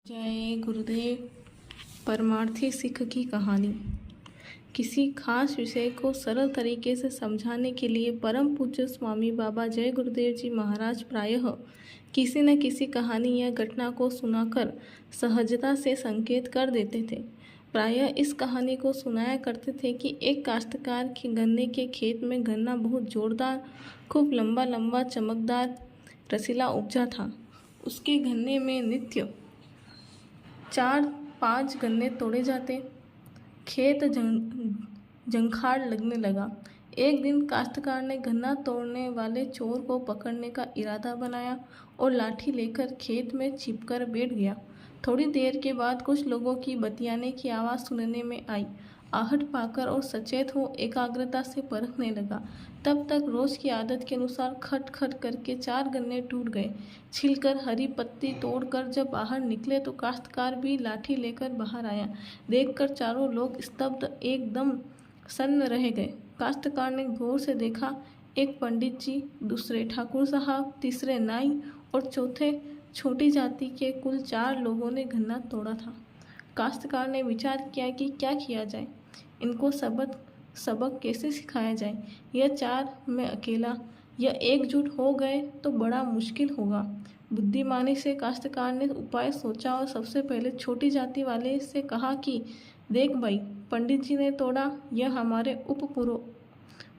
जय गुरुदेव। परमार्थी सिख की कहानी। किसी खास विषय को सरल तरीके से समझाने के लिए परम पूज्य स्वामी बाबा जय गुरुदेव जी महाराज प्रायः किसी न किसी कहानी या घटना को सुनाकर सहजता से संकेत कर देते थे। प्रायः इस कहानी को सुनाया करते थे कि एक काश्तकार के गन्ने के खेत में गन्ना बहुत जोरदार, खूब लंबा लंबा, चमकदार, रसीला उपजा था। उसके गन्ने में नित्य 4-5 गन्ने तोड़े जाते। खेत जंखाड़ लगने लगा। एक दिन काश्तकार ने गन्ना तोड़ने वाले चोर को पकड़ने का इरादा बनाया और लाठी लेकर खेत में छिपकर बैठ गया। थोड़ी देर के बाद कुछ लोगों की बतियाने की आवाज़ सुनने में आई। आहट पाकर और सचेत हो एकाग्रता से परखने लगा। तब तक रोज की आदत के अनुसार खट खट करके 4 गन्ने टूट गए। छिलकर हरी पत्ती तोड़कर जब बाहर निकले तो काश्तकार भी लाठी लेकर बाहर आया। देखकर चारों लोग स्तब्ध, एकदम सन्न रह गए। काश्तकार ने गौर से देखा, एक पंडित जी, दूसरे ठाकुर साहब, तीसरे नाई और चौथे छोटी जाति के कुल 4 लोगों ने गन्ना तोड़ा था। काश्तकार ने विचार किया कि क्या किया जाए, इनको सबक कैसे सिखाया जाए। यह 4 में अकेला, यह एकजुट हो गए तो बड़ा मुश्किल होगा। बुद्धिमानी से काश्तकार ने उपाय सोचा और सबसे पहले छोटी जाति वाले से कहा कि देख भाई, पंडित जी ने तोड़ा, यह हमारे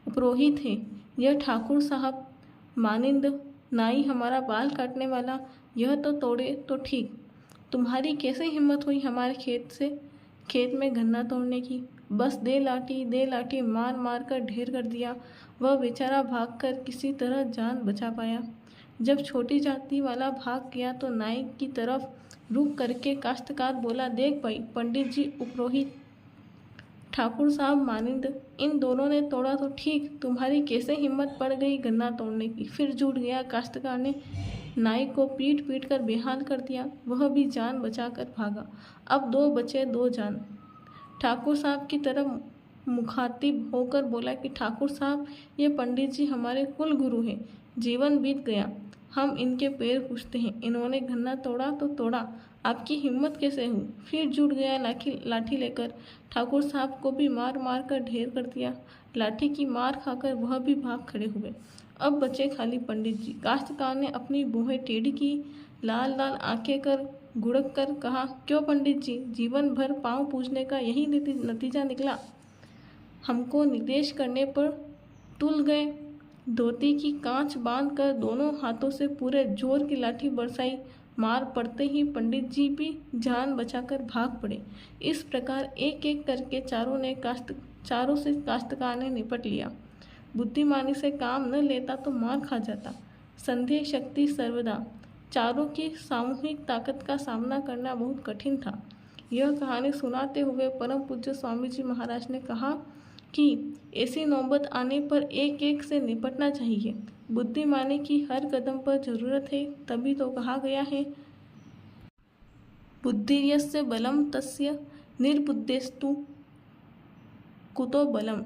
उपरोहित हैं। यह ठाकुर साहब मानिंद, नाई हमारा बाल काटने वाला, यह तो तोड़े तो ठीक, तुम्हारी कैसे हिम्मत हुई हमारे खेत में गन्ना तोड़ने की। बस दे लाठी मार मार कर ढेर कर दिया। वह बेचारा भागकर किसी तरह जान बचा पाया। जब छोटी जाति वाला भाग गया तो नाई की तरफ रुक करके काश्तकार बोला, देख भाई, पंडित जी, उपरोहित, ठाकुर साहब मानिंद, इन दोनों ने तोड़ा तो ठीक, तुम्हारी कैसे हिम्मत पड़ गई गन्ना तोड़ने की। फिर जुट गया। काश्तकार ने नाई को पीट पीट कर बेहाल कर दिया। वह भी जान बचाकर भागा। अब 2 बचे 2 जान। ठाकुर साहब की तरफ मुखातिब होकर बोला कि ठाकुर साहब, ये पंडित जी हमारे कुल गुरु हैं। जीवन बीत गया, हम इनके पैर पूछते हैं। इन्होंने गन्ना तोड़ा तो तोड़ा, आपकी हिम्मत कैसे हुई। फिर जुट गया लाठी लेकर। ठाकुर साहब को भी मार मार कर ढेर कर दिया। लाठी की मार खाकर वह भी भाग खड़े हुए। अब बचे खाली पंडित जी। काश्तकार ने अपनी भौहें टेढ़ी की, लाल लाल आंखें कर गुड़क कर कहा, क्यों पंडित जी, जीवन भर पाँव पूजने का यही नतीजा निकला। हमको निर्देश करने पर तुल गए। धोती की कांच बांध कर दोनों हाथों से पूरे जोर की लाठी बरसाई। मार पड़ते ही पंडित जी भी जान बचाकर भाग पड़े। इस प्रकार एक एक करके चारों से काश्तकार ने निपट लिया। बुद्धिमानी से काम न लेता तो मार खा जाता। संदेह शक्ति सर्वदा। चारों की सामूहिक ताकत का सामना करना बहुत कठिन था। यह कहानी सुनाते हुए परम पूज्य स्वामी जी महाराज ने कहा कि ऐसी नौबत आने पर एक एक से निपटना चाहिए। बुद्धिमानी की हर कदम पर जरूरत है। तभी तो कहा गया है, बुद्धिर्यस्य बलम तस्य निर्बुद्धिस्तु कुतो बलम।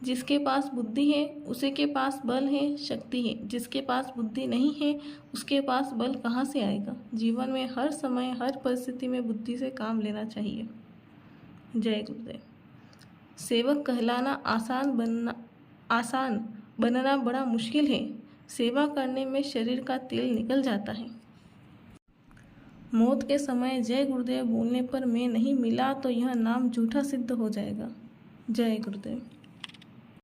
जिसके पास बुद्धि है उसी के पास बल है, शक्ति है। जिसके पास बुद्धि नहीं है उसके पास बल कहाँ से आएगा। जीवन में हर समय, हर परिस्थिति में बुद्धि से काम लेना चाहिए। जय गुरुदेव। सेवक कहलाना आसान बनना बड़ा मुश्किल है। सेवा करने में शरीर का तेल निकल जाता है। मौत के समय जय गुरुदेव बोलने पर मैं नहीं मिला तो यह नाम झूठा सिद्ध हो जाएगा। जय गुरुदेव।